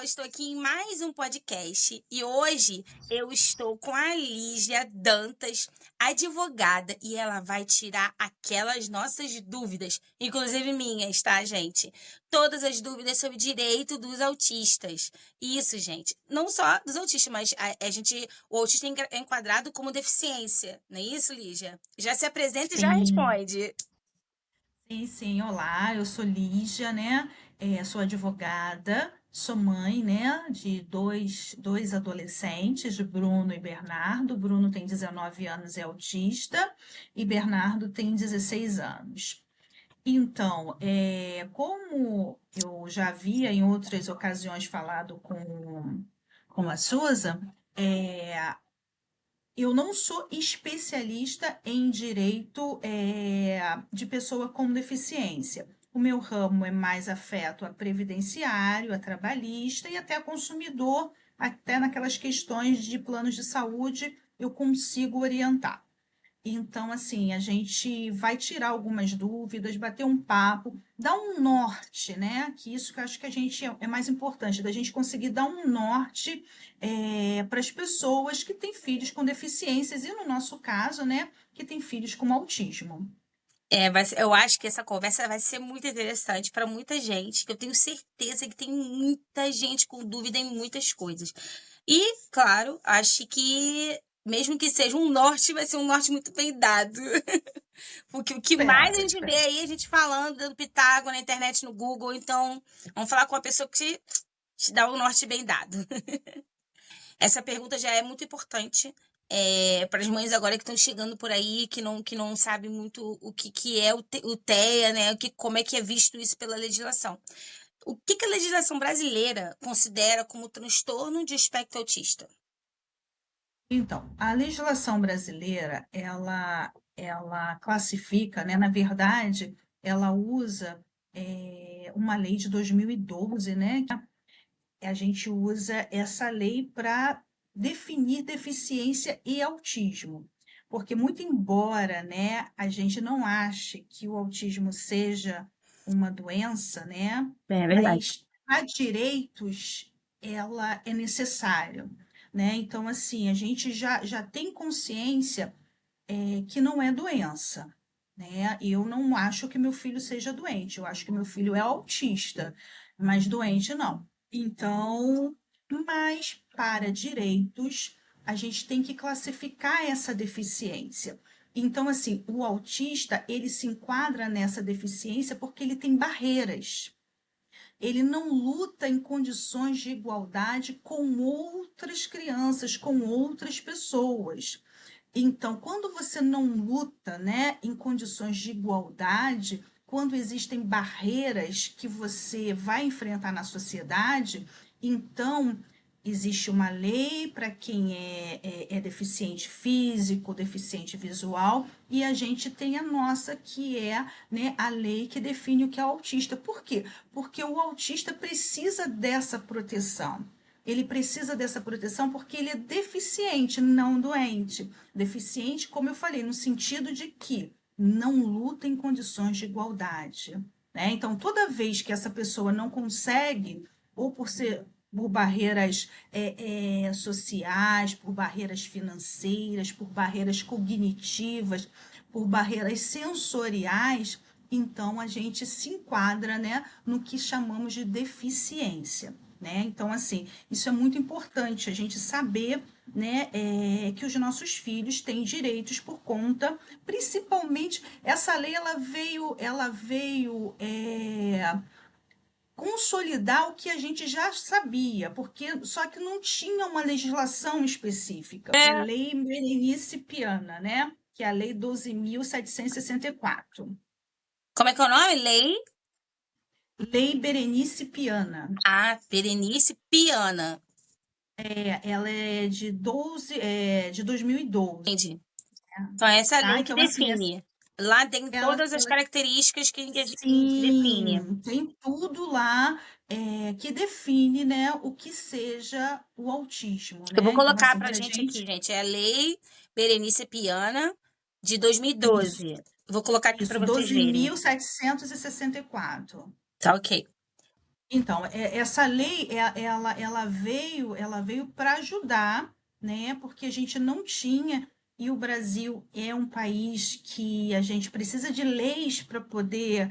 estou aqui em mais um podcast e hoje eu estou com a Lígia Dantas, advogada, e ela vai tirar aquelas nossas dúvidas, inclusive minhas, tá, gente? Todas as dúvidas sobre direito dos autistas. Isso, gente, não só dos autistas, mas o autista é enquadrado como deficiência, não é isso, Lígia? Já se apresenta e já Sim, responde. sim. Olá, eu sou Lígia, né? Sou advogada, sou mãe, né? De dois adolescentes, Bruno e Bernardo. Bruno tem 19 anos, é autista, e Bernardo tem 16 anos. Então, como eu já havia em outras ocasiões falado com a Susan, eu não sou especialista em direito de pessoa com deficiência. O meu ramo é mais afeto a previdenciário, a trabalhista e até a consumidor, até naquelas questões de planos de saúde eu consigo orientar. Então, assim, a gente vai tirar algumas dúvidas, bater um papo, dar um norte, né? Que isso que eu acho que a gente é mais importante, da gente conseguir dar um norte para as pessoas que têm filhos com deficiências, e no nosso caso, né, que têm filhos com autismo. Eu acho que essa conversa vai ser muito interessante para muita gente, que eu tenho certeza que tem muita gente com dúvida em muitas coisas. E, claro, acho que mesmo que seja um norte, vai ser um norte muito bem dado. Porque o que mais a Espero, gente vê espero. aí, a gente falando, dando pitaco na internet, no Google, então vamos falar com uma pessoa que te dá o norte bem dado. Essa pergunta já é muito importante para as mães agora que estão chegando por aí, que não sabem muito o que é o TEA, né? Como é que é visto isso pela legislação. O que a legislação brasileira considera como transtorno de espectro autista? Então, a legislação brasileira, ela classifica, né, na verdade, ela usa uma lei de 2012, né, a gente usa essa lei para definir deficiência e autismo. Porque muito embora, né, a gente não ache que o autismo seja uma doença, né, É verdade. mas a direitos ela é necessária, né? Então, assim, a gente já tem consciência que não é doença, né? Eu não acho que meu filho seja doente, eu acho que meu filho é autista, mas doente não. Então, mas para direitos, a gente tem que classificar essa deficiência. Então, assim, o autista, ele se enquadra nessa deficiência porque ele tem barreiras. Ele não luta em condições de igualdade com outras crianças, com outras pessoas. Então, quando você não luta, né, em condições de igualdade, quando existem barreiras que você vai enfrentar na sociedade, então existe uma lei para quem é deficiente físico, deficiente visual, e a gente tem a nossa, que é, né, a lei que define o que é o autista. Por quê? Porque o autista precisa dessa proteção. Ele precisa dessa proteção porque ele é deficiente, não doente. Deficiente, como eu falei, no sentido de que não luta em condições de igualdade, né? Então, toda vez que essa pessoa não consegue, ou por barreiras sociais, por barreiras financeiras, por barreiras cognitivas, por barreiras sensoriais, então a gente se enquadra, né, no que chamamos de deficiência. Né? Então, assim, isso é muito importante, a gente saber, né, que os nossos filhos têm direitos por conta, principalmente, essa lei ela veio consolidar o que a gente já sabia, porque só que não tinha uma legislação específica. É, Lei Berenice Piana, né? Que é a Lei 12.764. como é que é o nome? Lei? Lei Berenice Piana. Berenice Piana. Ela é de 2012, Entendi. Então, é essa tá? lei que Então, assim, define. Lá tem ela, todas as ela características que define. sim, tem tudo lá que define, né, o que seja o autismo, Eu vou né? Então, colocar assim, pra para gente aqui, gente, gente. É a Lei Berenice Piana de isso, 2012. Vou colocar aqui pra isso, vocês doze verem. mil setecentos e sessenta e quatro. Tá ok. Então, essa lei, ela veio para ajudar, né? Porque a gente não tinha, e o Brasil é um país que a gente precisa de leis para poder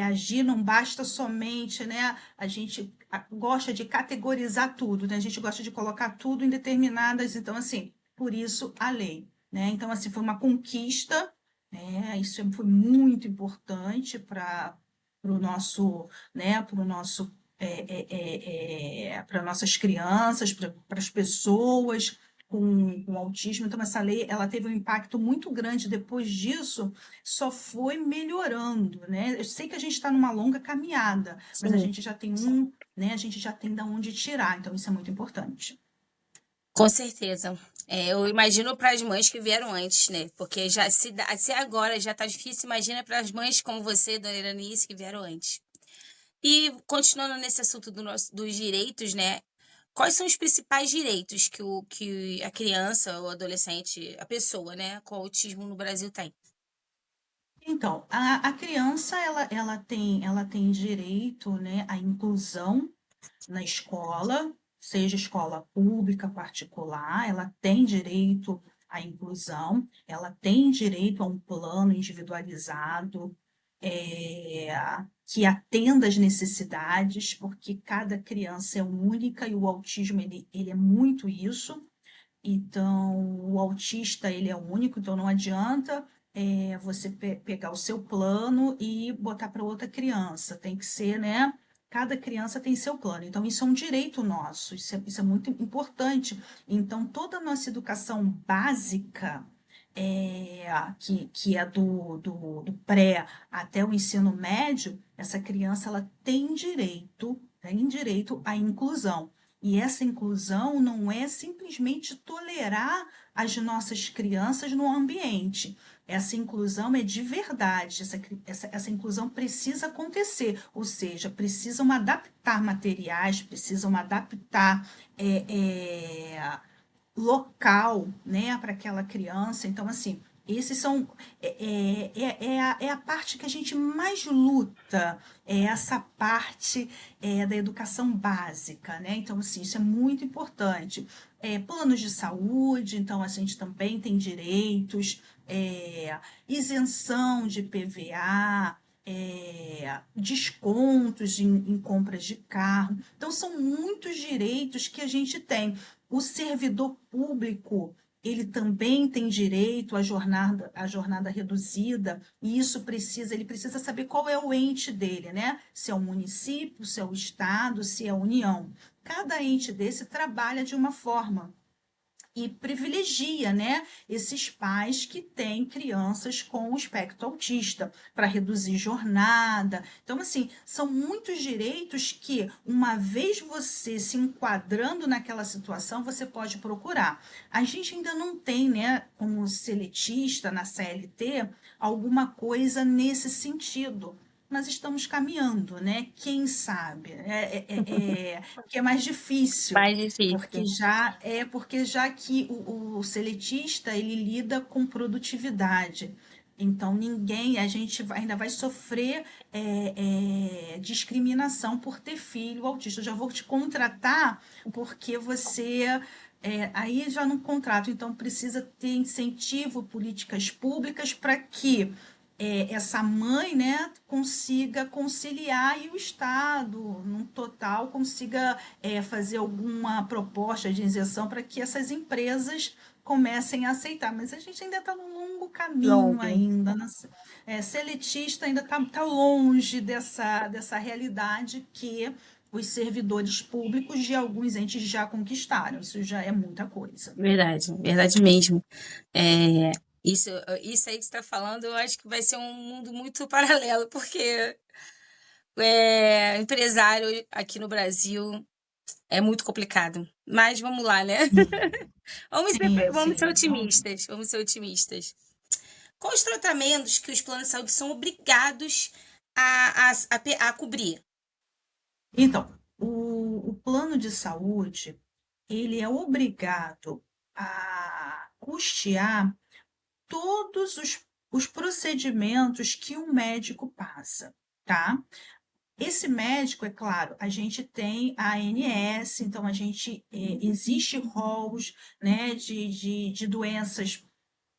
agir, não basta somente, né? A gente gosta de categorizar tudo, né? A gente gosta de colocar tudo em determinadas, então, assim, por isso a lei, né? Então, assim, foi uma conquista, né? Isso foi muito importante para o nosso, né, para o nosso para nossas crianças, para as pessoas com autismo. Então, essa lei ela teve um impacto muito grande. Depois disso, só foi melhorando, né? Eu sei que a gente está numa longa caminhada, mas a Sim, gente já tem né? A gente já tem da onde tirar. Então, isso é muito importante. com certeza. Eu imagino para as mães que vieram antes, né? Porque já se agora já tá difícil, imagina para as mães como você, dona Iranice, que vieram antes. E continuando nesse assunto dos direitos, né? Quais são os principais direitos que a criança, o adolescente, a pessoa, né, com autismo no Brasil tem? Então, a criança ela tem direito, né, à inclusão na escola, seja escola pública, particular, ela tem direito à inclusão, ela tem direito a um plano individualizado, é, que atenda às necessidades, porque cada criança é única e o autismo ele é muito isso. Então, o autista, ele é único, então não adianta você pegar o seu plano e botar para outra criança. Tem que ser, né? Cada criança tem seu plano. Então, isso é um direito nosso, isso é muito importante. Então, toda a nossa educação básica, que é do pré até o ensino médio, essa criança ela tem direito à inclusão. E essa inclusão não é simplesmente tolerar as nossas crianças no ambiente. Essa inclusão é de verdade. Essa inclusão precisa acontecer, ou seja, precisam adaptar materiais, precisam adaptar é, é, local, né, para aquela criança. Então, assim, esses são é a parte que a gente mais luta, é essa parte da educação básica, né? Então, assim, isso é muito importante. Planos de saúde, então a gente também tem direitos, isenção de PVA, descontos em compras de carro. Então, são muitos direitos que a gente tem. O servidor público, ele também tem direito à jornada reduzida, e ele precisa saber qual é o ente dele, né? Se é o município, se é o estado, se é a União. Cada ente desse trabalha de uma forma e privilegia, né, esses pais que têm crianças com o espectro autista para reduzir jornada. Então, assim, são muitos direitos que, uma vez você se enquadrando naquela situação, você pode procurar. A gente ainda não tem, né, como seletista na CLT, alguma coisa nesse sentido. Mas estamos caminhando, né? Quem sabe? Porque é mais difícil Mais difícil. porque já que o seletista ele lida com produtividade. Então a gente ainda vai sofrer discriminação por ter filho autista. Eu já vou te contratar porque aí já no contrato, então precisa ter incentivo, políticas públicas para que essa mãe, né, consiga conciliar e o Estado, num total, consiga fazer alguma proposta de isenção para que essas empresas comecem a aceitar. Mas a gente ainda está num longo caminho Longo. ainda. Seletista ainda está longe dessa realidade que os servidores públicos de alguns entes já conquistaram. Isso já é muita coisa. Verdade, verdade mesmo. É, isso, isso aí que você está falando, eu acho que vai ser um mundo muito paralelo, porque empresário aqui no Brasil é muito complicado. Mas vamos lá, né? Sim, Vamos ser sim. Então, otimistas, vamos ser otimistas. Quais os tratamentos que os planos de saúde são obrigados a cobrir? então, o plano de saúde, ele é obrigado a custear todos os procedimentos que um médico passa, tá? esse médico, é claro, a gente tem a ANS, então existe rolos, né, de doenças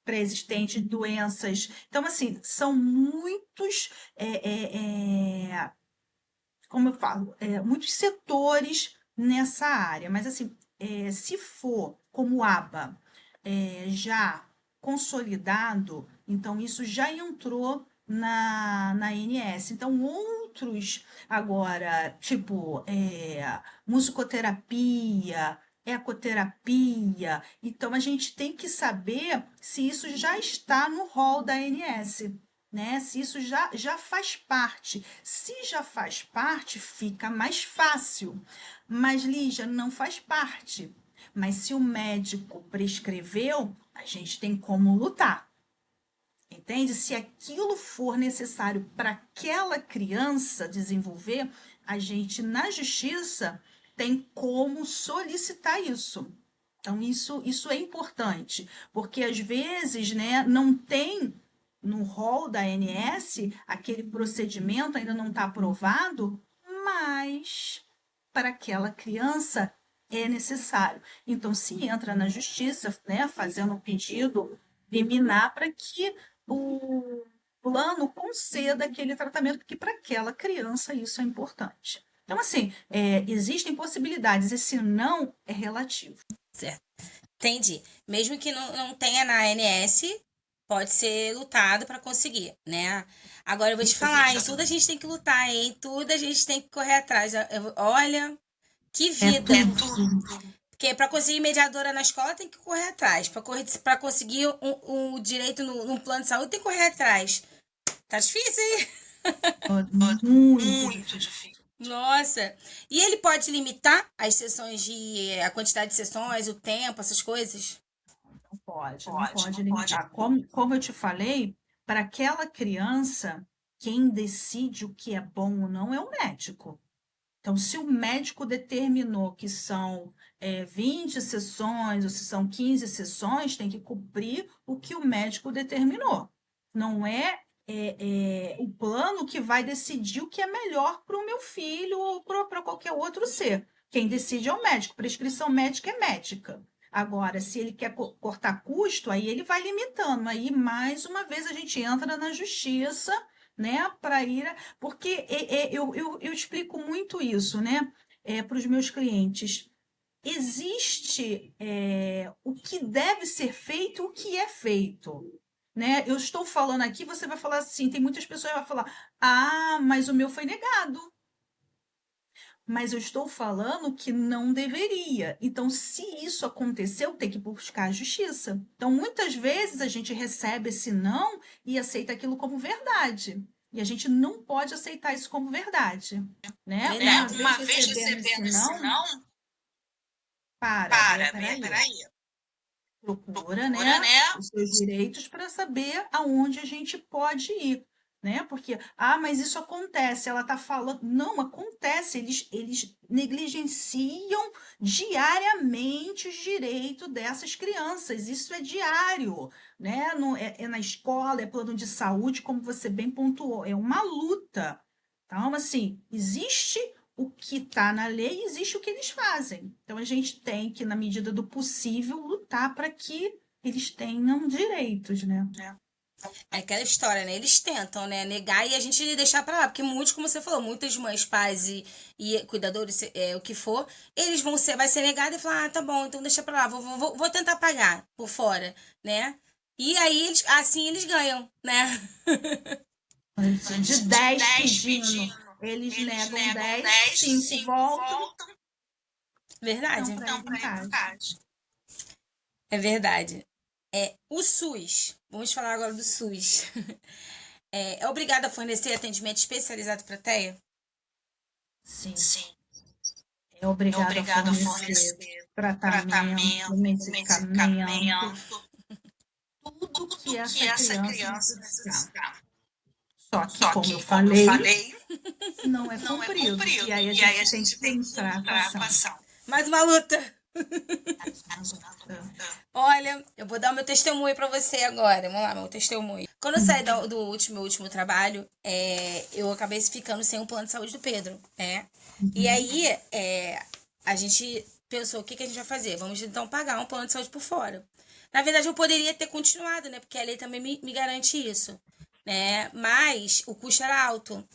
pré-existentes, doenças. Então, assim, são muitos, como eu falo, muitos setores nessa área. Mas, assim, se for como aba já consolidado, então isso já entrou na ANS. Então, outros, agora, tipo, musicoterapia, ecoterapia, então a gente tem que saber se isso já está no rol da ANS, né? Se isso já faz parte. Se já faz parte, fica mais fácil. Mas, Lígia, não faz parte. Mas se o médico prescreveu, a gente tem como lutar. Entende? Se aquilo for necessário para aquela criança desenvolver, a gente na justiça tem como solicitar isso. Então, isso é importante, porque às vezes, né, não tem no rol da ANS, aquele procedimento ainda não está aprovado, mas para aquela criança é necessário. Então, se entra na justiça, né, fazendo um pedido liminar para que o plano conceda aquele tratamento, porque para aquela criança isso é importante. Então, assim, existem possibilidades, esse não é relativo. Certo. Entendi. Mesmo que não tenha na ANS, pode ser lutado para conseguir, né? Agora eu vou te falar, em tudo a gente tem que lutar, hein? Tudo a gente tem que correr atrás. Olha, que vida. É tudo. Porque para conseguir mediadora na escola tem que correr atrás. Para conseguir um direito num plano de saúde tem que correr atrás. Tá difícil, hein? Muito difícil. Nossa. E ele pode limitar as sessões a quantidade de sessões, o tempo, essas coisas? Não pode limitar. Como eu te falei, para aquela criança, quem decide o que é bom ou não é o médico. Então, se o médico determinou que são 20 sessões ou se são 15 sessões, tem que cumprir o que o médico determinou. Não é o plano que vai decidir o que é melhor para o meu filho ou para qualquer outro ser. Quem decide é o médico. Prescrição médica é médica. Agora, se ele quer cortar custo, aí ele vai limitando. Aí, mais uma vez, a gente entra na justiça, né, para ir. Porque eu explico muito isso, né, para os meus clientes. Existe o que deve ser feito e o que é feito. Né? Eu estou falando aqui, você vai falar assim, tem muitas pessoas que vão falar, mas o meu foi negado. Mas eu estou falando que não deveria. Então, se isso aconteceu, tem que buscar a justiça. Então, muitas vezes a gente recebe esse não e aceita aquilo como verdade. E a gente não pode aceitar isso como verdade, né? Verdade. Uma vez recebendo esse não, peraí. Procura, né, os seus direitos para saber aonde a gente pode ir, né? Porque, mas isso acontece, ela está falando. Não, acontece, eles negligenciam diariamente os direitos dessas crianças, isso é diário, né? É na escola, é plano de saúde, como você bem pontuou, é uma luta. Então, assim, existe o que está na lei, existe o que eles fazem. Então, a gente tem que, na medida do possível, lutar para que eles tenham direitos, né? É aquela história, né? Eles tentam, né? Negar e a gente deixar pra lá. Porque muitos, como você falou, muitas mães, pais e cuidadores, o que for, eles vai ser negado e falar, tá bom, então deixa pra lá, vou tentar pagar por fora, né? E aí, assim eles ganham, né? De 10 pedindo, eles negam 10, 5 voltam. Verdade. Então, pra eficaz. É verdade. O SUS. Vamos falar agora do SUS. É obrigado a fornecer atendimento especializado para TEA? Sim. É obrigado a fornecer tratamento, medicamento, tudo que essa criança necessitar. Só que, como eu falei, não é cumprido. E aí a gente tem que entrar com ação. Mais uma luta. Olha, eu vou dar o meu testemunho para você agora. Vamos lá, meu testemunho. Quando eu saí meu último trabalho, eu acabei ficando sem um plano de saúde do Pedro, né? E Uhum. aí, a gente pensou, o que que a gente vai fazer? Vamos então pagar um plano de saúde por fora. Na verdade, eu poderia ter continuado, né? Porque a lei também me garante isso, né? Mas o custo era alto.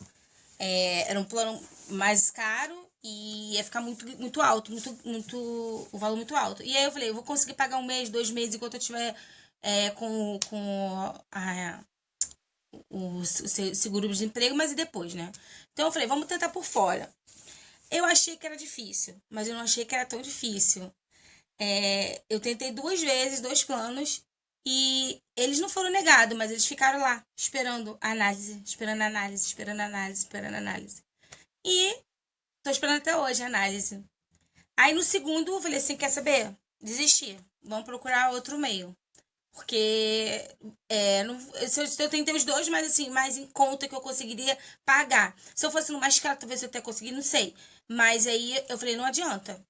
Era um plano mais caro e ia ficar muito alto, o valor muito alto. E aí eu falei, eu vou conseguir pagar um mês, 2 meses, enquanto eu tiver com o seguro-desemprego, mas e depois, né? Então eu falei, vamos tentar por fora. Eu achei que era difícil, mas eu não achei que era tão difícil. Eu tentei 2 vezes, 2 planos, e eles não foram negados, mas eles ficaram lá, esperando a análise, esperando a análise, esperando a análise, esperando a análise. E tô esperando até hoje a análise. Aí no segundo eu falei assim, quer saber? Desisti. Vamos procurar outro meio. Porque não, eu tentei os dois, mas assim, mais em conta que eu conseguiria pagar. Se eu fosse no mais caro, talvez eu até conseguir, não sei. Mas aí eu falei, não adianta.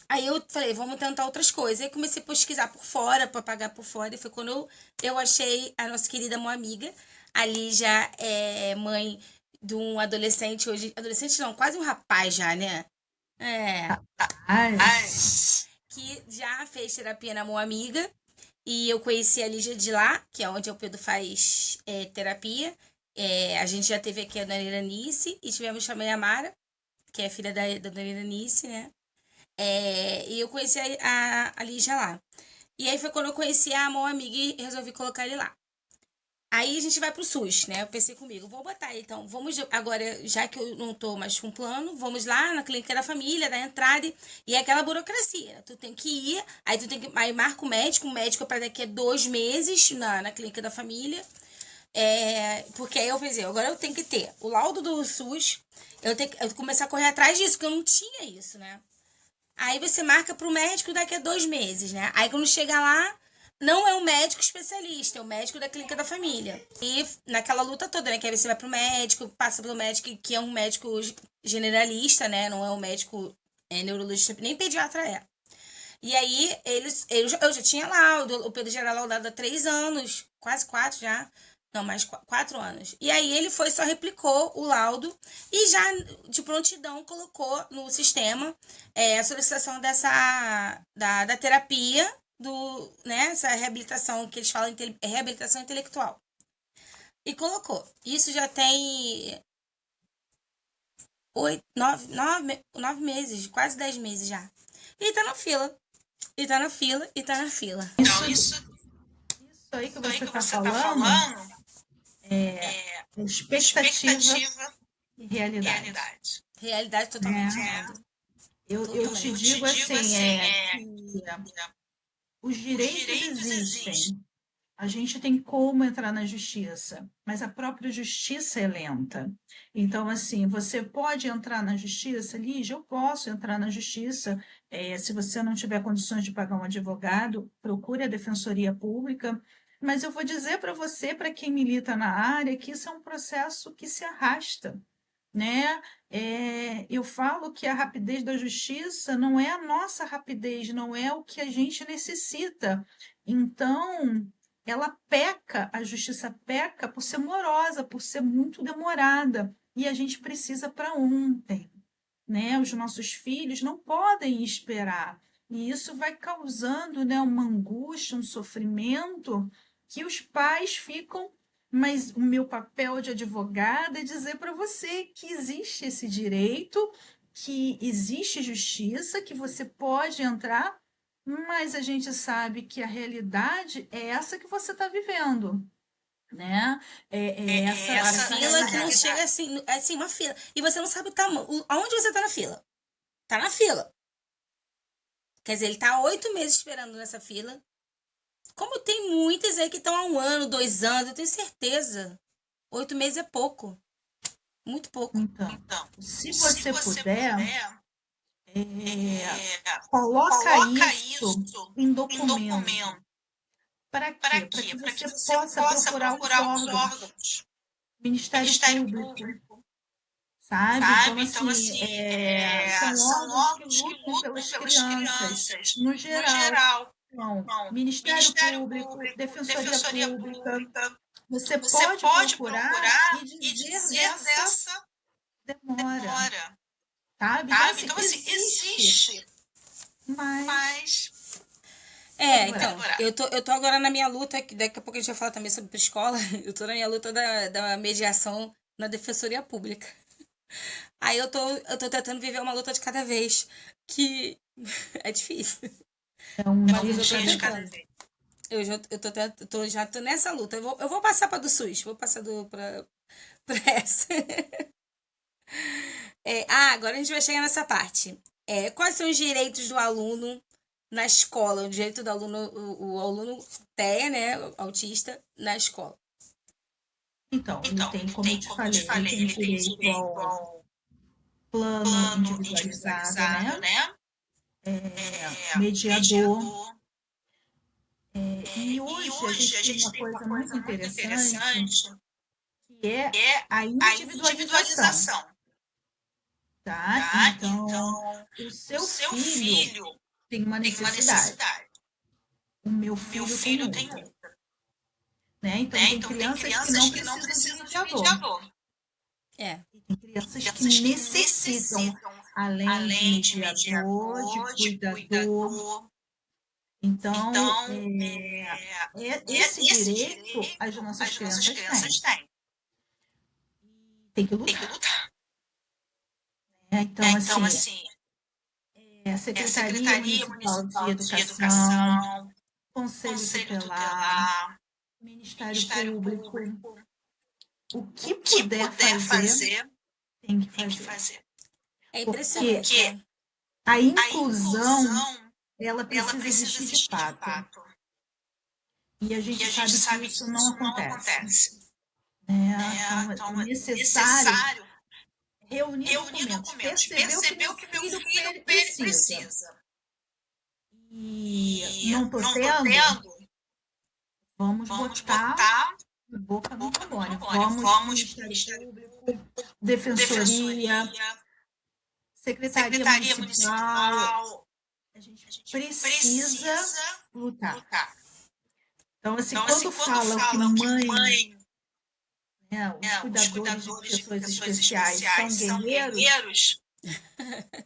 Aí eu falei, vamos tentar outras coisas. Aí comecei a pesquisar por fora, para pagar por fora. E foi quando eu achei a nossa querida mãe amiga. Ali já é mãe de um adolescente hoje. Adolescente não, quase um rapaz já, né? É. Mas, Que já fez terapia na mão amiga. E eu conheci a Lígia de lá, que é onde o Pedro faz terapia. A gente já teve aqui a Dona Iranice e tivemos também a Mara, que é filha da Dona Iranice, né? E eu conheci a Lígia lá. E aí foi quando eu conheci a mão amiga e resolvi colocar ele lá. Aí a gente vai pro SUS, né? Eu pensei comigo, vou botar então, vamos agora, já que eu não tô mais com plano, vamos lá na clínica da família, da entrada, e é aquela burocracia, né? Tu tem que ir, aí tu tem que, aí marca o médico é para daqui a 2 meses na clínica da família, porque aí eu pensei, agora eu tenho que ter o laudo do SUS, eu tenho que começar a correr atrás disso, porque eu não tinha isso, né? Aí você marca pro médico daqui a 2 meses, né? Aí quando chega lá, não é um médico especialista, é o médico da clínica da família. E naquela luta toda, né? Que aí você vai pro médico, passa pelo médico, que é um médico generalista, né? Não é um médico neurologista, nem pediatra é. E aí, eu já tinha lá, o Pedro já era laudado há 3 anos, quase 4 já. Não, mais 4 anos. E aí ele foi, só replicou o laudo e já de prontidão colocou no sistema a solicitação da terapia, essa reabilitação que eles falam, reabilitação intelectual. E colocou. Isso já tem 9 meses, quase 10 meses já. E tá na fila. E tá na fila, e tá na fila. isso aí que você está falando é expectativa e realidade, Realidade totalmente né? errada. Eu te digo assim, que os direitos existem. A gente tem como entrar na justiça, mas a própria justiça é lenta. Então, assim, você pode entrar na justiça, Lígia, eu posso entrar na justiça. Se você não tiver condições de pagar um advogado, procure a Defensoria Pública. Mas eu vou dizer para você, para quem milita na área, que isso é um processo que se arrasta, né? Eu falo que a rapidez da justiça não é a nossa rapidez, não é o que a gente necessita. Então, ela peca, a justiça peca por ser morosa, por ser muito demorada, e a gente precisa para ontem, né? Os nossos filhos não podem esperar, e isso vai causando, né, uma angústia, um sofrimento que os pais ficam. Mas o meu papel de advogada é dizer para você que existe esse direito, que existe justiça, que você pode entrar, mas a gente sabe que a realidade é essa que você está vivendo, né? Uma Essa fila que não realidade. chega assim, uma fila. E você não sabe o tamanho, aonde você tá na fila. Tá na fila. Quer dizer, ele tá há 8 meses esperando nessa fila. Como tem muitas aí que estão há 1 ano, 2 anos, eu tenho certeza. 8 meses é pouco. Muito pouco. Então, se você puder, coloca isso em documento. Para quê? Para que você possa procurar os órgãos, Ministério Público, sabe? Então, assim, são órgãos que lutam pelas crianças, no geral. Então, Ministério Público, Defensoria Pública, Você Você pode pode procurar procurar e e dizer dizer dessa dessa demora, demora, sabe? Então, sabe? assim, Então, assim, existe, existe, mas mas É, vai então, demorar. eu tô agora na minha luta, que daqui a pouco a gente vai falar também sobre escola. Eu tô na minha luta da mediação na defensoria pública. Aí eu tô tentando viver uma luta de cada vez, que é difícil, é um mas dia eu de tô cada Cada vez. tentando. vez. Já tô nessa luta. Eu vou passar pra do SUS, vou passar pra essa. Agora a gente vai chegar nessa parte. Quais são os direitos do aluno na escola? O direito do aluno, o aluno TEA, né, autista, na escola. Então, ele Então, tem, ele como eu tem, te como eu te falei, ele falei, tem ele tem direito direito ao ao plano plano individualizado, individualizado, né? né? Mediador. Mediador. E E hoje a hoje gente a tem gente uma tem uma coisa muito coisa muito interessante, interessante, que é que é a a individualização, individualização, tá? tá? Então, Então, o o seu seu filho filho tem uma tem uma necessidade, necessidade, o meu o meu filho tem filho tem outra, outra, né? Então, né? tem Então, tem crianças que não crianças que não precisam de precisam de mediador, mediador, É, e tem crianças que crianças que necessitam, necessitam, além de além de mediador, de mediador, de cuidador. cuidador. Então, Então, esse esse direito as direito nossas as nossas crianças têm. crianças têm. Tem que Tem que lutar, lutar, né? né? Então, Então, assim, assim, a a Secretaria Secretaria Municipal de Municipal de Educação, Educação, Conselho Conselho Tutelar, Tutelar, Ministério Ministério Público, Público, o o que que puder puder fazer, fazer, tem que tem que fazer. fazer. é Porque impressionante, Porque né? a a inclusão, inclusão, ela ela precisa precisa existir de existir de fato. fato. E a E gente a gente sabe que sabe isso que não isso não acontece, acontece, né? né? Então, é Então, é necessário necessário reunir reunir documentos, documentos, perceber o que meu perceber o que meu filho filho precisa. precisa. E E não tô não tô tendo, tendo, vamos vamos botar botar a boca no boca no trombone. trombone. Vamos Vamos para o Ministério Ministério Público, Público, Defensoria, Defensoria, Secretaria Secretaria Municipal. Municipal. A gente A gente precisa precisa lutar. lutar. Então, assim, Então, assim, quando quando falam que falam que mãe, mãe, né, os os cuidadores de cuidadores de pessoas pessoas especiais especiais são são guerreiros, guerreiros,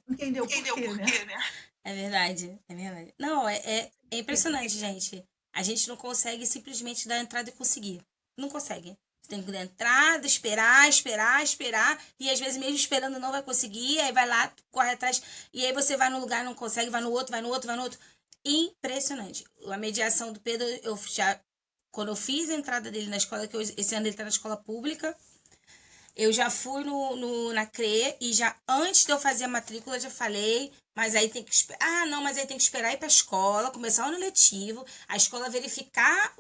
entendeu por entendeu quê, por né? quê, né? É verdade, é verdade. Não, é impressionante, gente. A gente não consegue simplesmente dar entrada e conseguir. Não consegue. Você tem que dar entrada, esperar, esperar, esperar. E às vezes, mesmo esperando, não vai conseguir. Aí vai lá, corre atrás. E aí você vai num lugar, não consegue, vai no outro, vai no outro, vai no outro. Impressionante. A mediação do Pedro, eu já. Quando eu fiz a entrada dele na escola, esse ano ele tá na escola pública. Eu já fui na CRE e já antes de eu fazer a matrícula já falei, mas aí tem que esperar. Ah, não, mas aí tem que esperar ir para a escola, começar o ano letivo, a escola verificar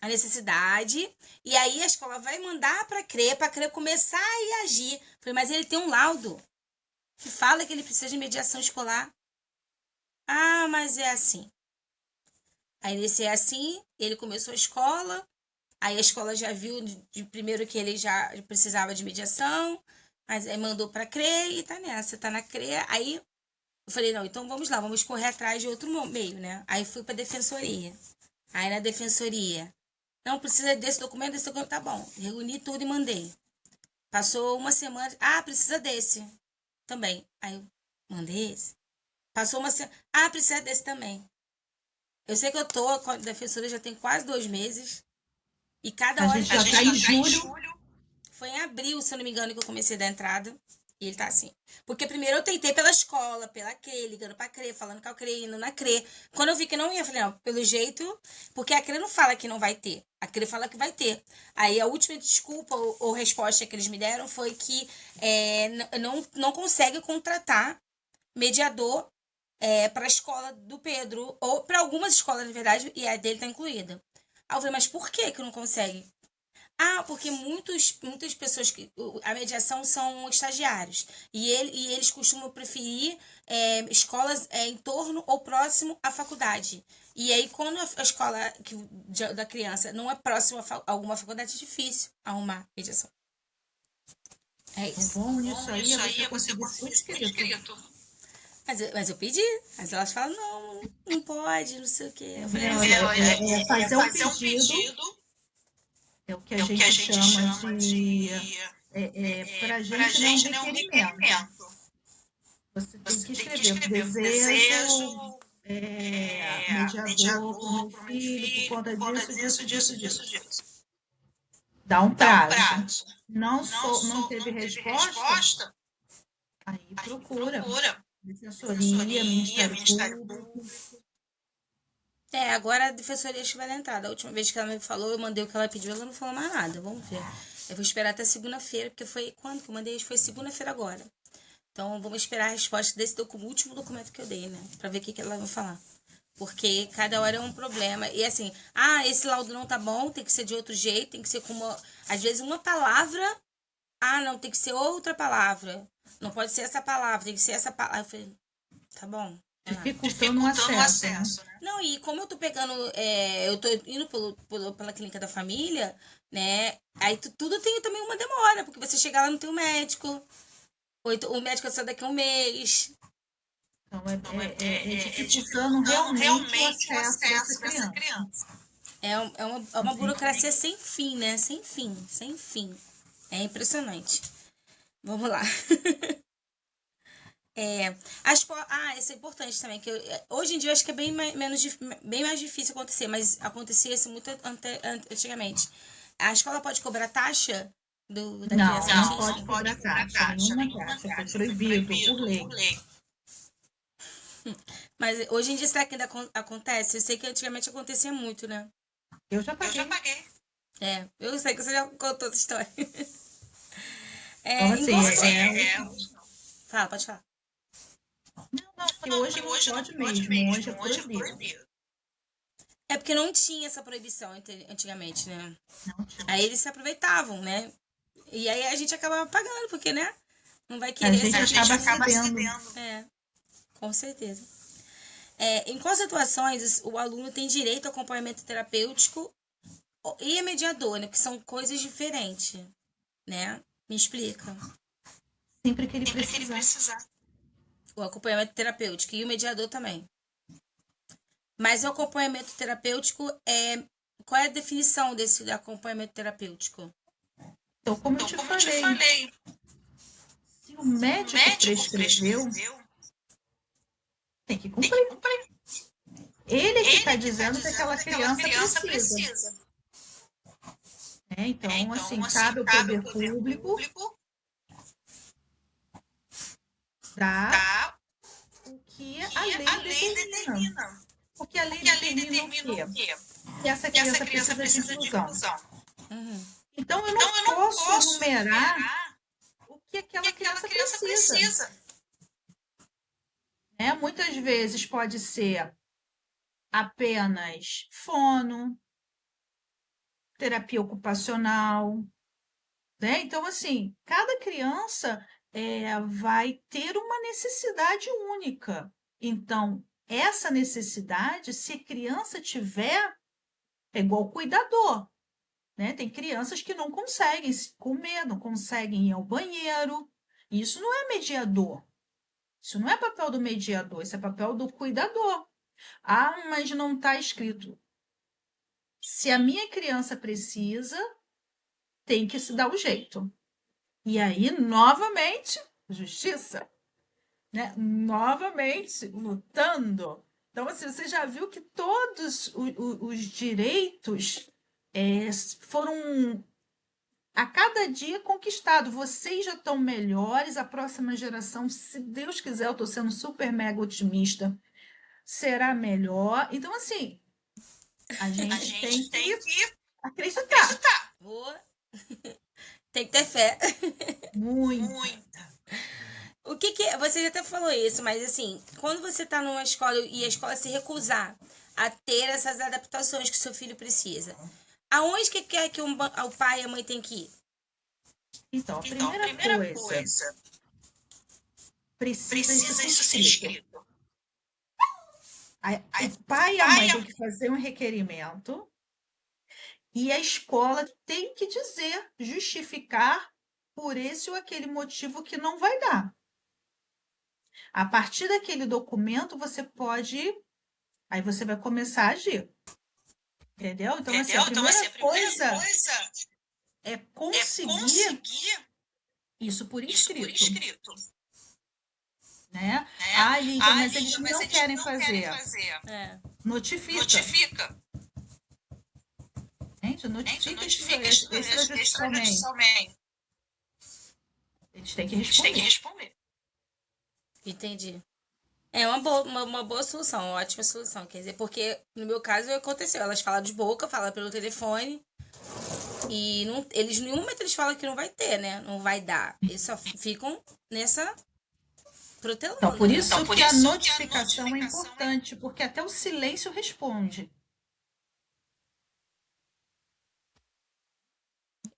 a necessidade, e aí a escola vai mandar para a CRE começar a ir agir. Falei, mas ele tem um laudo que fala que ele precisa de mediação escolar. Ah, mas é assim. Aí nesse é assim, ele começou a escola. Aí a escola já viu de primeiro que ele já precisava de mediação, mas aí mandou para a CRE e tá nessa, tá na CRE. Aí eu falei, não, então vamos lá, vamos correr atrás de outro meio, né? Aí fui para a defensoria. Aí na defensoria, não precisa desse documento, tá bom. Reuni tudo e mandei. Passou uma semana, precisa desse também. Aí eu mandei esse. Passou uma semana, precisa desse também. Eu sei que eu tô com a defensoria já tem quase 2 meses. E cada A hora gente já está em julho. Foi em abril, se eu não me engano, que eu comecei a dar entrada. E ele tá assim. Porque primeiro eu tentei pela escola, pela CRE, ligando pra CRE, falando com a CRE, indo na CRE. Quando eu vi que não ia, eu falei, não, pelo jeito. Porque a CRE não fala que não vai ter. A CRE fala que vai ter. Aí a última desculpa ou resposta que eles me deram foi que não consegue contratar mediador para a escola do Pedro. Ou para algumas escolas, na verdade, e a dele tá incluída. Aí eu falei, mas por que não consegue? Porque muitas pessoas a mediação são estagiários. E eles costumam preferir escolas em torno ou próximo à faculdade. E aí, quando a escola da criança não é próxima a alguma faculdade, é difícil arrumar mediação. É Então, isso. bom nisso aí Isso é aí você é você conseguir por conseguir por escrito. escrito. Mas eu pedi. Mas elas falam, não, não pode, não sei o quê. Eu falei, Olha, fazer um Fazer um pedido pedido é o que a é o que a gente gente chama chama de. de Para a pra gente não é um gente, né, um requerimento. requerimento. Você tem Você que tem que escrever: escrever desejo mediador para o mediador meu para o meu filho por filho conta por conta disso, disso, disso, disso, disso, disso, disso. disso. Dá um Dá um prazo. prazo. Não teve Não teve resposta? resposta? Aí Aí procura. procura Defensoria, Defensoria, Ministério Ministério Público. Público. agora a defensoria acho que vai entrar. Da última vez que ela me falou, eu mandei o que ela pediu, ela não falou mais nada. Vamos ver. Eu vou esperar até segunda-feira, porque foi. Quando que eu mandei? Foi segunda-feira agora. Então vamos esperar a resposta desse último documento que eu dei, né? Pra ver o que ela vai falar. Porque cada hora é um problema. E assim, esse laudo não tá bom, tem que ser de outro jeito, tem que ser com uma. Às vezes uma palavra. Não, tem que ser outra palavra. Não pode ser essa palavra, tem que ser essa palavra. Eu falei, tá bom. Dificultando o acesso, né? Não, e como eu tô pegando, eu tô indo pela clínica da família, né? Aí tudo tem também uma demora, porque você chegar lá não tem um médico, ou então, o médico só daqui a um mês. Então, dificultando realmente o realmente o acesso dessa acesso dessa criança. criança. É uma burocracia sem fim, né? Sem fim, sem fim. É impressionante. Vamos lá. Isso é importante também, que hoje em dia eu acho que é bem mais difícil acontecer, mas acontecia isso muito antigamente. A escola pode cobrar taxa da Não, criança não autista? pode cobrar taxa, nenhuma taxa, foi proibido por lei. Mas hoje em dia será que ainda acontece? Eu sei que antigamente acontecia muito, né? Eu já paguei. Eu sei que você já contou essa história. Então, assim, Fala, pode falar. Não, que hoje não pode mesmo, hoje é proibido. É porque não tinha essa proibição antigamente, né? Não tinha. Aí eles se aproveitavam, né? E aí a gente acabava pagando, porque, né? Não vai A querer... gente acaba cedendo. Com certeza. Em quais situações o aluno tem direito ao acompanhamento terapêutico e mediador, né? Que são coisas diferentes, né? Me explica. Sempre que ele precisar. O acompanhamento terapêutico e o mediador também. Mas o acompanhamento terapêutico qual é a definição desse acompanhamento terapêutico? Então, como eu te falei, se o médico prescreveu, tem que cumprir. Ele que está dizendo que aquela criança precisa. Então, assim, cabe ao poder público dar o que a lei determina. Porque a lei determina o quê? Que essa criança precisa de inclusão. Então, eu não posso enumerar o que aquela criança precisa. Muitas vezes pode ser apenas fono, terapia ocupacional, né? Então, assim, cada criança vai ter uma necessidade única. Então, essa necessidade, se a criança tiver, é igual cuidador, né? Tem crianças que não conseguem comer, não conseguem ir ao banheiro. Isso não é mediador. Isso não é papel do mediador, isso é papel do cuidador. Mas não está escrito. Se a minha criança precisa, tem que se dar o jeito. E aí, novamente, justiça, né? Novamente, lutando. Então, assim, você já viu que todos os direitos foram a cada dia conquistados. Vocês já estão melhores, a próxima geração, se Deus quiser, eu estou sendo super mega otimista, será melhor. Então, assim, a gente tem que acreditar. Tem que ter fé. Muita. O que você já até falou isso, mas assim, quando você tá numa escola e a escola se recusar a ter essas adaptações que o seu filho precisa, aonde que quer que o pai e a mãe tem que ir? Então, a primeira coisa, precisa isso ser escrito. O pai e a mãe têm que fazer um requerimento e a escola tem que dizer, justificar por esse ou aquele motivo que não vai dar. A partir daquele documento, aí você vai começar a agir, entendeu? Então, assim, a primeira coisa é conseguir isso por escrito, né? Ah, Lígia, mas eles não querem fazer. É. Notifica. Gente, notifica extrajudicialmente. Eles têm que responder. Entendi. É uma boa solução, uma ótima solução. Quer dizer, porque no meu caso aconteceu. Elas falam de boca, falam pelo telefone. E não, eles, em nenhum momento eles falam que não vai ter, né? Não vai dar. Eles só ficam nessa Então, protelando, por né? isso que a notificação é importante, porque até o silêncio responde.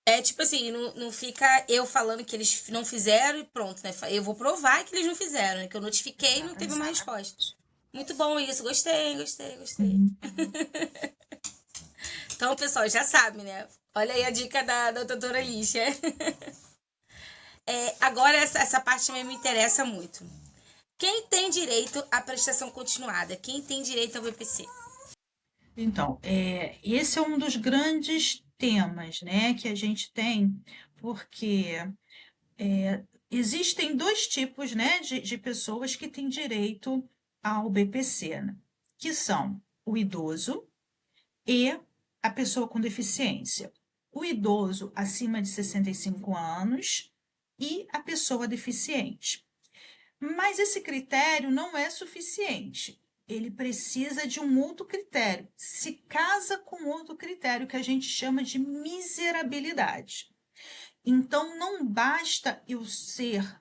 É tipo assim, não fica eu falando que eles não fizeram e pronto, né? Eu vou provar que eles não fizeram, né? Que eu notifiquei e não teve uma resposta. Muito bom isso, gostei. Então, pessoal, já sabe, né? Olha aí a dica da doutora Lígia. Agora, essa parte também me interessa muito. Quem tem direito à prestação continuada? Quem tem direito ao BPC? Então, esse é um dos grandes temas, né, que a gente tem, porque existem dois tipos, né, de pessoas que têm direito ao BPC, né, que são o idoso e a pessoa com deficiência. O idoso acima de 65 anos e a pessoa deficiente. Mas esse critério não é suficiente. Ele precisa de um outro critério. Se casa com outro critério que a gente chama de miserabilidade. Então, não basta eu ser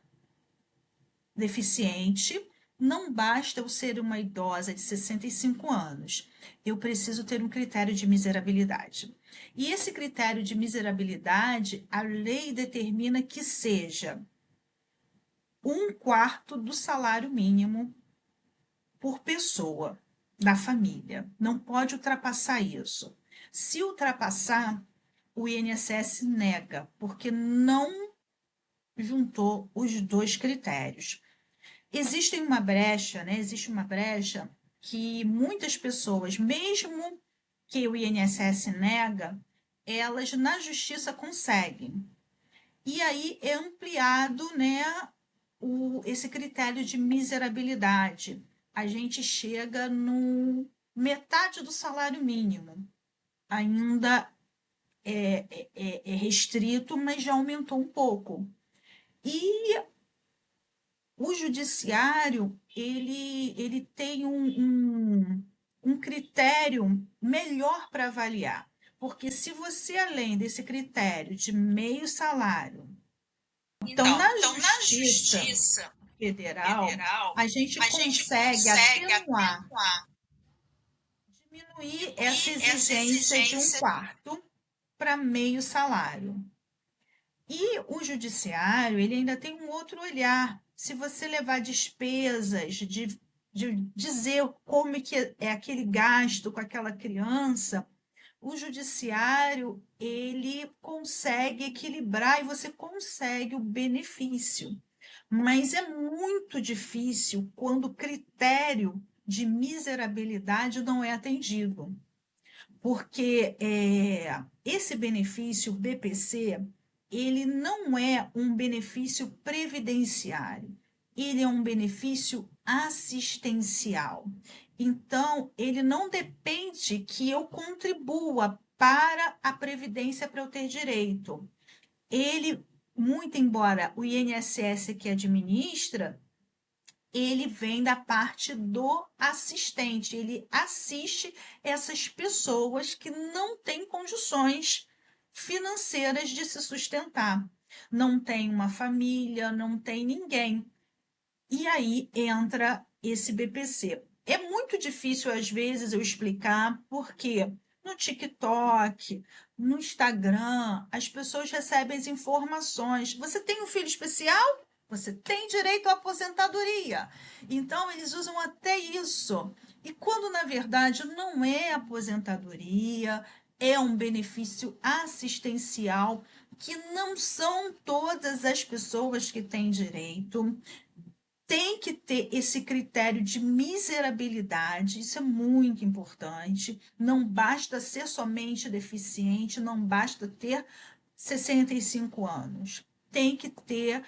deficiente, não basta eu ser uma idosa de 65 anos. Eu preciso ter um critério de miserabilidade. E esse critério de miserabilidade, a lei determina que seja 1/4 do salário mínimo por pessoa da família. Não pode ultrapassar isso. Se ultrapassar, o INSS nega, porque não juntou os dois critérios. Existe uma brecha, né? Existe uma brecha que muitas pessoas, mesmo que o INSS nega, elas na justiça conseguem. E aí é ampliado, né, esse critério de miserabilidade. A gente chega no metade do salário mínimo. Ainda é restrito, mas já aumentou um pouco. E o judiciário, ele tem um critério melhor para avaliar. Porque se você, além desse critério de meio salário, então, na Justiça Federal, a gente consegue atenuar, diminuir essa exigência de 1/4 para meio salário. E o judiciário, ele ainda tem um outro olhar. Se você levar despesas, de dizer como que é aquele gasto com aquela criança, o judiciário, ele consegue equilibrar e você consegue o benefício. Mas é muito difícil quando o critério de miserabilidade não é atendido. Porque esse benefício BPC, ele não é um benefício previdenciário, ele é um benefício assistencial. Então, ele não depende que eu contribua para a Previdência para eu ter direito. Ele, muito embora o INSS que administra, ele vem da parte do assistente, ele assiste essas pessoas que não têm condições financeiras de se sustentar, não tem uma família, não tem ninguém. E aí entra esse BPC. É muito difícil, às vezes, eu explicar, porque no TikTok, no Instagram, as pessoas recebem as informações. Você tem um filho especial? Você tem direito à aposentadoria. Então, eles usam até isso. E quando, na verdade, não é aposentadoria, é um benefício assistencial, que não são todas as pessoas que têm direito. tem que ter esse critério de miserabilidade, isso é muito importante. Não basta ser somente deficiente, não basta ter 65 anos. Tem que ter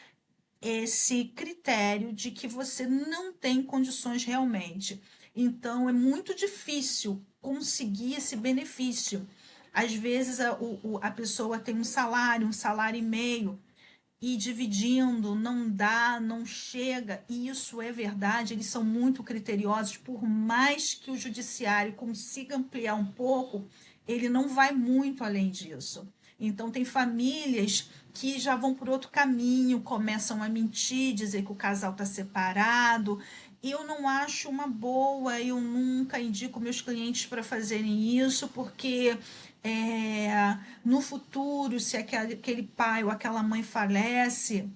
esse critério de que você não tem condições realmente. Então, é muito difícil conseguir esse benefício. Às vezes, a pessoa tem um salário e meio, e dividindo, não dá, não chega, e isso é verdade, eles são muito criteriosos, por mais que o judiciário consiga ampliar um pouco, ele não vai muito além disso. Então, tem famílias que já vão por outro caminho, começam a mentir, dizer que o casal está separado. Eu não acho uma boa, eu nunca indico meus clientes para fazerem isso, porque no futuro, se aquele pai ou aquela mãe falece,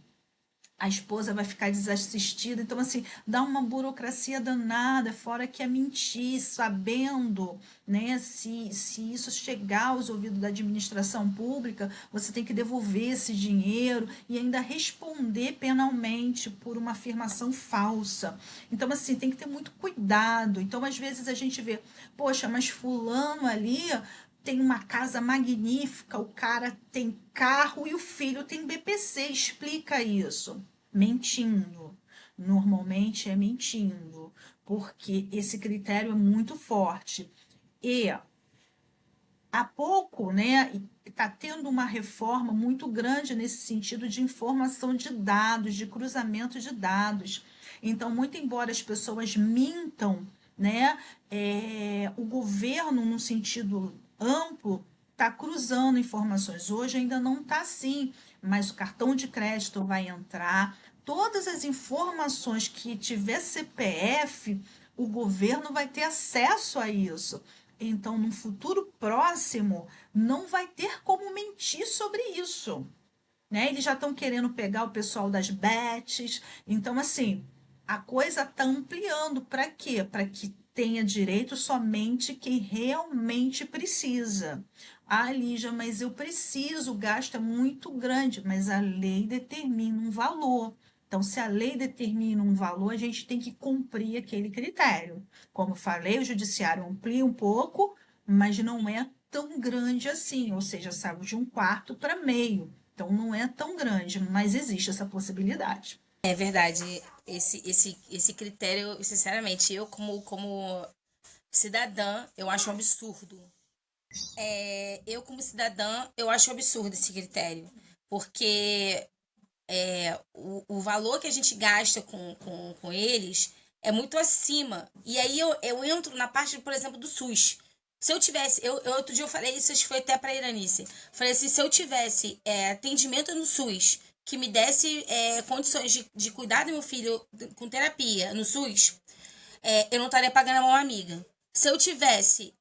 a esposa vai ficar desassistida. Então, assim, dá uma burocracia danada, fora que é mentir, sabendo, né? Se isso chegar aos ouvidos da administração pública, você tem que devolver esse dinheiro e ainda responder penalmente por uma afirmação falsa. Então, assim, tem que ter muito cuidado. Então, às vezes a gente vê, poxa, mas fulano ali tem uma casa magnífica, o cara tem carro e o filho tem BPC. Explica isso. Mentindo. Normalmente é mentindo, porque esse critério é muito forte. E há pouco, né, está tendo uma reforma muito grande nesse sentido de informação de dados, de cruzamento de dados. Então, muito embora as pessoas mintam, né, o governo, no sentido amplo, está cruzando informações. Hoje ainda não está assim, mas o cartão de crédito vai entrar. Todas as informações que tiver CPF, o governo vai ter acesso a isso. Então, no futuro próximo, não vai ter como mentir sobre isso, né? Eles já estão querendo pegar o pessoal das bets. Então, assim, a coisa está ampliando. Para quê? Para que tenha direito somente quem realmente precisa. Ah, Lígia, mas eu preciso, o gasto é muito grande, mas a lei determina um valor. Então, se a lei determina um valor, a gente tem que cumprir aquele critério. Como eu falei, o judiciário amplia um pouco, mas não é tão grande assim, ou seja, saiu de um quarto para meio. Então, não é tão grande, mas existe essa possibilidade. É verdade. Esse critério, sinceramente, eu como cidadã, eu acho um absurdo. Eu como cidadã, eu acho absurdo esse critério. Porque o valor que a gente gasta com eles é muito acima. E aí eu entro na parte, por exemplo, do SUS. Se eu tivesse, outro dia eu falei isso, acho que foi até para a Iranice. Falei assim, se eu tivesse atendimento no SUS que me desse condições de cuidar do meu filho com terapia no SUS, eu não estaria pagando a mão amiga. Se eu tivesse,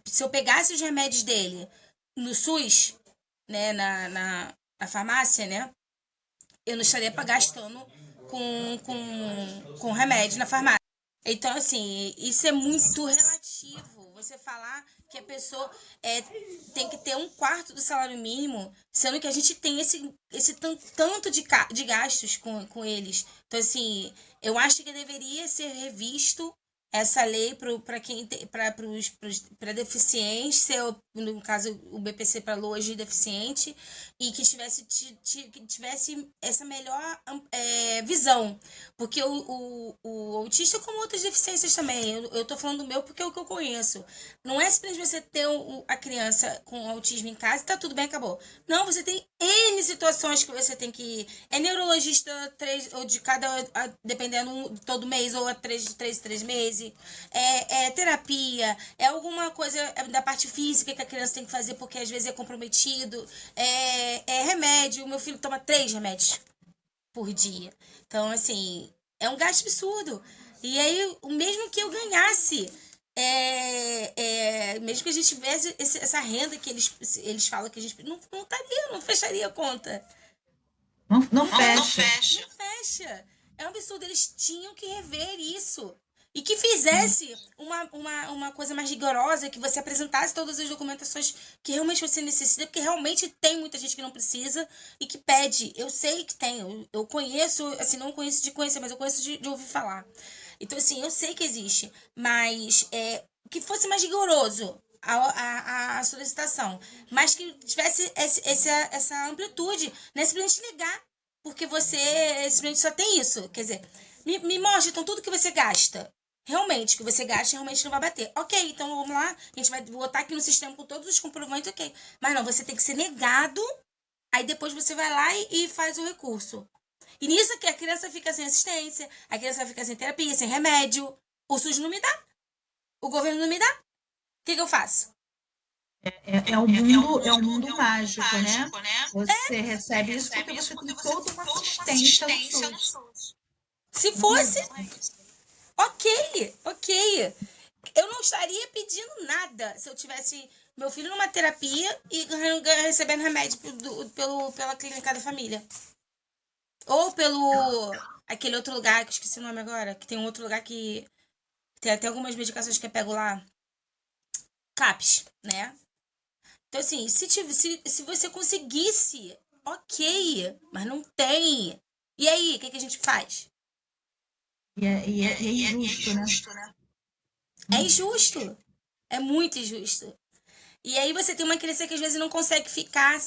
se eu pegasse os remédios dele no SUS, né, na farmácia, né, eu não estaria gastando com remédio na farmácia. Então, assim, isso é muito relativo. Você falar que a pessoa tem que ter um quarto do salário mínimo, sendo que a gente tem esse tanto de gastos com eles. Então, assim, eu acho que deveria ser revisto essa lei para deficientes, no caso o BPC para longe deficiente, e que tivesse essa melhor visão. Porque o autista, como outras deficiências também, eu tô falando do meu porque é o que eu conheço. Não é simplesmente você ter a criança com autismo em casa e tá tudo bem, acabou. Não, você tem N situações que você tem que. É neurologista ou de cada, dependendo, todo mês, ou a 3 meses. É terapia, é alguma coisa da parte física que a criança tem que fazer porque às vezes é comprometido. É remédio, o meu filho toma 3 remédios por dia. Então, assim, é um gasto absurdo. E aí, o mesmo que eu ganhasse, mesmo que a gente tivesse essa renda que eles falam que a gente não estaria, não fecharia a conta. Não, não Não fecha. fecha. Não fecha. É um absurdo. Eles tinham que rever isso. E que fizesse uma coisa mais rigorosa, que você apresentasse todas as documentações que realmente você necessita, porque realmente tem muita gente que não precisa e que pede. Eu sei que tem, eu conheço, assim, não conheço de conhecer, mas eu conheço de ouvir falar. Então, assim, eu sei que existe, mas que fosse mais rigoroso a solicitação, mas que tivesse essa amplitude, não é simplesmente negar, porque você simplesmente só tem isso. Quer dizer, me mostra então tudo que você gasta. Realmente, que você gasta realmente não vai bater. Ok, então vamos lá, a gente vai botar aqui no sistema com todos os comprovantes, ok. Mas não, você tem que ser negado, aí depois você vai lá e faz o recurso. E nisso que a criança fica sem assistência, a criança fica sem terapia, sem remédio. O SUS não me dá, o governo não me dá. O que eu faço? É um mundo mágico, né? Você recebe isso porque você tem toda uma assistência no SUS. Se Não é fosse, isso. ok. Eu não estaria pedindo nada se eu tivesse meu filho numa terapia e recebendo remédio pela clínica da família. Ou pelo aquele outro lugar, que eu esqueci o nome agora, que tem um outro lugar que tem até algumas medicações que eu pego lá. CAPS, né? Então, assim, se você conseguisse, ok, mas não tem. E aí, o que a gente faz? E é injusto, né? É Muito. injusto. É muito injusto. E aí você tem uma criança que às vezes não consegue ficar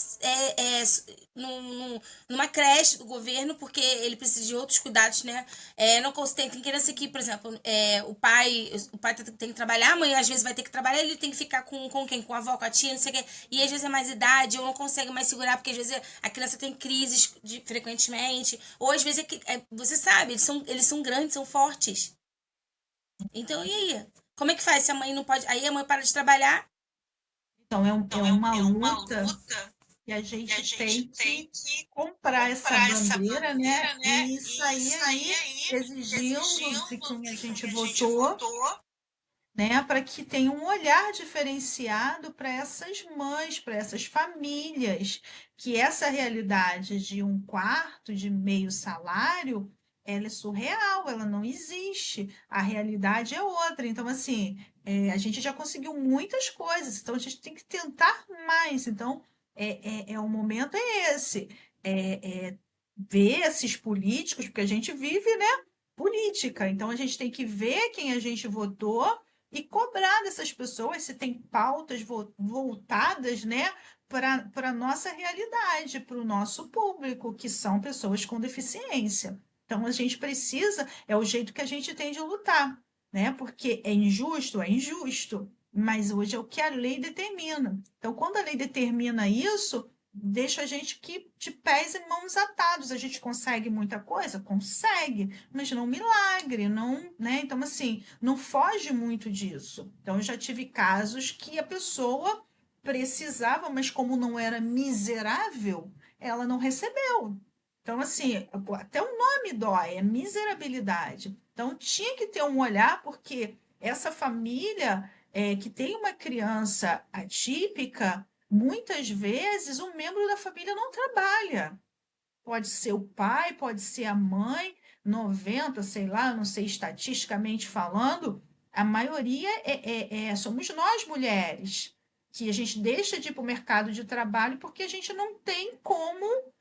numa creche do governo porque ele precisa de outros cuidados, né? Não consegue, tem criança que, por exemplo, o pai tem que trabalhar, a mãe às vezes vai ter que trabalhar, ele tem que ficar com quem? Com a avó, com a tia, não sei o quê. E às vezes é mais idade, ou não consegue mais segurar, porque às vezes a criança tem crises frequentemente. Ou às vezes, você sabe, eles são grandes, são fortes. Então, e aí? Como é que faz se a mãe não pode. Aí a mãe para de trabalhar. Então, é uma luta que a gente tem que comprar essa bandeira, né? E sair aí exigindo de quem a gente votou, né? Para que tenha um olhar diferenciado para essas mães, para essas famílias, que essa realidade de um quarto, de meio salário, ela é surreal, ela não existe. A realidade é outra. Então, assim, a gente já conseguiu muitas coisas, então a gente tem que tentar mais. Então, o momento é esse. Ver esses políticos, porque a gente vive, né, política. Então, a gente tem que ver quem a gente votou e cobrar dessas pessoas se tem pautas voltadas, né, para a nossa realidade, para o nosso público, que são pessoas com deficiência. Então, a gente precisa, é o jeito que a gente tem de lutar, né? Porque é injusto, mas hoje é o que a lei determina. Então, quando a lei determina isso, deixa a gente que de pés e mãos atados. A gente consegue muita coisa? Consegue, mas não milagre, não, né? Então, assim, não foge muito disso. Então, eu já tive casos que a pessoa precisava, mas como não era miserável, ela não recebeu. Então, assim, até o nome dói, é miserabilidade. Então, tinha que ter um olhar, porque essa família que tem uma criança atípica, muitas vezes um membro da família não trabalha. Pode ser o pai, pode ser a mãe, 90, sei lá, não sei estatisticamente falando, a maioria somos nós mulheres, que a gente deixa de ir para o mercado de trabalho porque a gente não tem como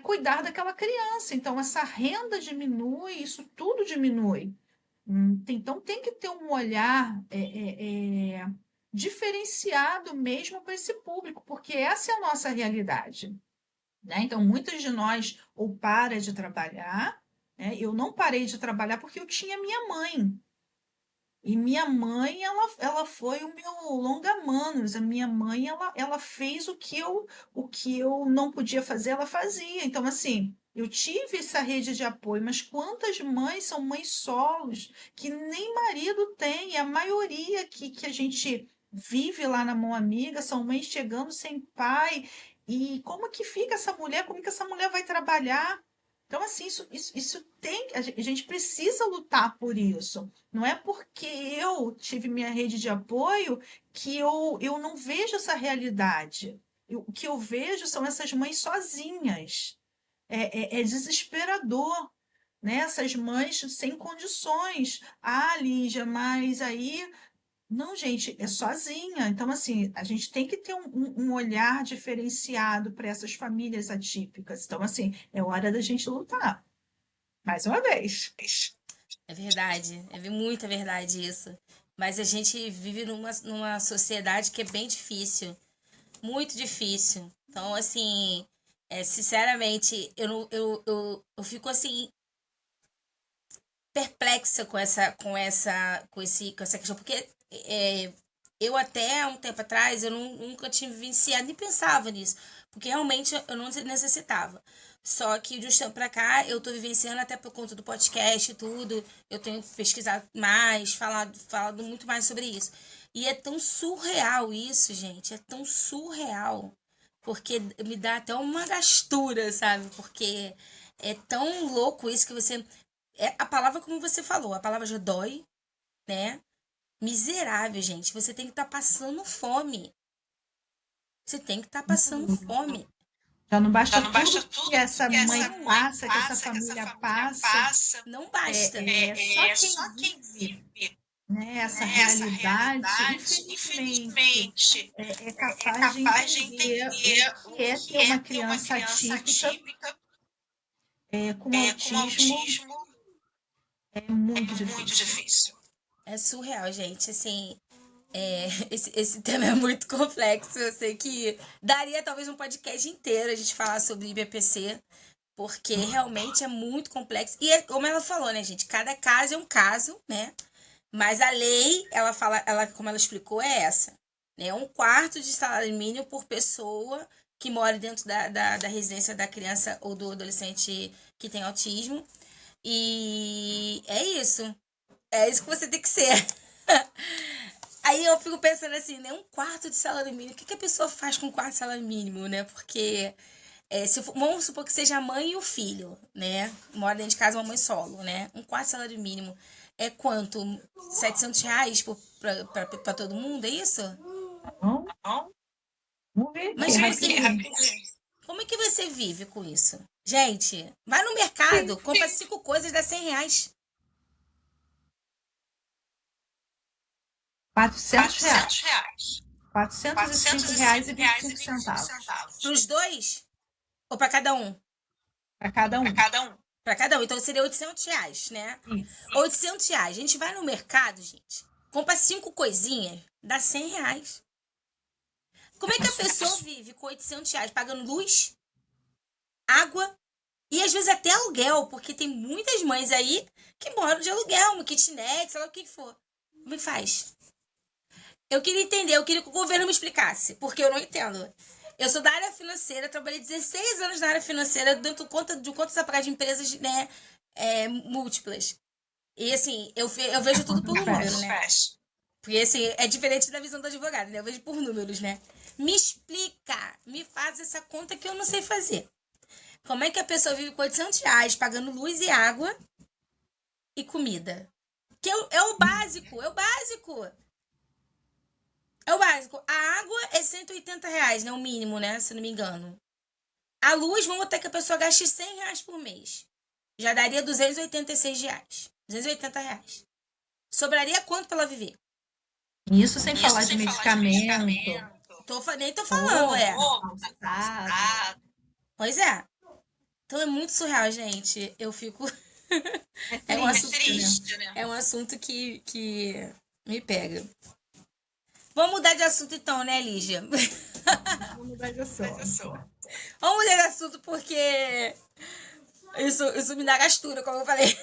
cuidar daquela criança. Então, essa renda diminui, isso tudo diminui. Então, tem que ter um olhar diferenciado mesmo para esse público, porque essa é a nossa realidade, né? Então, muitos de nós ou para de trabalhar, né? Eu não parei de trabalhar porque eu tinha minha mãe. E minha mãe, ela foi o meu longa-manos. A minha mãe, ela fez o que eu não podia fazer, ela fazia. Então, assim, eu tive essa rede de apoio, mas quantas mães são mães solos, que nem marido tem? A maioria que a gente vive lá na Mão Amiga são mães chegando sem pai. E como que fica essa mulher? Como que essa mulher vai trabalhar? Então, assim, isso tem, a gente precisa lutar por isso. Não é porque eu tive minha rede de apoio que eu não vejo essa realidade. O que eu vejo são essas mães sozinhas. É desesperador. né? Essas mães sem condições. Ah, Lígia, mas aí. Não, gente, é sozinha. Então, assim, a gente tem que ter um olhar diferenciado para essas famílias atípicas. Então, assim, é hora da gente lutar. Mais uma vez. É verdade, é muita verdade isso. Mas a gente vive numa sociedade que é bem difícil, muito difícil. Então, assim, sinceramente, eu, não- eu fico assim perplexa com essa questão, porque eu até um tempo atrás eu nunca tinha vivenciado nem pensava nisso, porque realmente eu não necessitava. Só que de um tempo pra cá eu tô vivenciando até por conta do podcast e tudo. Eu tenho pesquisado mais, falado muito mais sobre isso. E é tão surreal isso, gente. É tão surreal. Porque me dá até uma gastura, sabe? Porque é tão louco isso que você. É a palavra como você falou, a palavra já dói, né? Miserável, gente. Você tem que estar passando fome. Você tem que estar passando fome. Já não Já basta não tudo basta que tudo essa que essa mãe mãe passa, que essa passa, que essa família família passa. passa. Não basta. Só É quem só quem vive, vive, né, essa né, essa realidade, realidade, infelizmente, infelizmente, é é capaz de capaz de entender o entender que o é que ter uma é ter uma criança criança atípica atípica com com autismo. autismo. É muito É muito difícil. difícil. É surreal, gente. Assim, esse tema é muito complexo. Eu sei que daria talvez um podcast inteiro a gente falar sobre IBPC, porque realmente é muito complexo. E é, como ela falou, né, gente? Cada caso é um caso, né? Mas a lei, ela fala, como ela explicou, é essa. Né? 1/4 de salário mínimo por pessoa que mora dentro da residência da criança ou do adolescente que tem autismo. E é isso. É isso que você tem que ser. Aí eu fico pensando assim, né? 1/4 de salário mínimo. O que a pessoa faz com 1/4 de salário mínimo, né? Porque vamos supor que seja a mãe e o filho, né? Mora dentro de casa uma mãe solo, né? 1/4 de salário mínimo. É quanto? R$ 700 pra todo mundo, é isso? Então, Tá bom? vamos ver aqui Mas rapidinho. como é que você vive com isso? Gente, vai no mercado, compra 5 coisas, dá R$ 100. R$ 400. R$ 405,25 Pros dois? Ou pra cada um? para cada um. Para cada um. Pra cada um. Então seria R$ 800, né? Isso. R$ 800. A gente vai no mercado, gente, compra 5 coisinhas, dá R$ 100. Como é que a pessoa vive com R$ 800 pagando luz, água e às vezes até aluguel? Porque tem muitas mães aí que moram de aluguel, uma kitnet, sei lá o que for. Como é que faz? Eu queria entender, eu queria que o governo me explicasse, porque eu não entendo. Eu sou da área financeira, trabalhei 16 anos na área financeira, dando conta de contas a pagar de empresas, né, múltiplas. E assim, eu vejo tudo por número, né? Porque assim, é diferente da visão do advogado, né? Eu vejo por números, né? Me explica, me faz essa conta que eu não sei fazer. Como é que a pessoa vive com R$ 800 pagando luz e água e comida? Que é o básico, é o básico. É o básico. A água é R$ 180, né? O mínimo, né? Se não me engano. A luz, vamos botar que a pessoa gaste R$ 100 por mês. Já daria R$ 286. R$ 280. Sobraria quanto pra ela viver? Isso sem falar de medicamento. Nem tô falando, Calçado. Pois é. Então é muito surreal, gente. Eu fico. É um assunto, triste, né? É um assunto que me pega. Vamos mudar de assunto então, né, Lígia? Vamos mudar de assunto. Vamos mudar de assunto porque isso me dá gastura, como eu falei.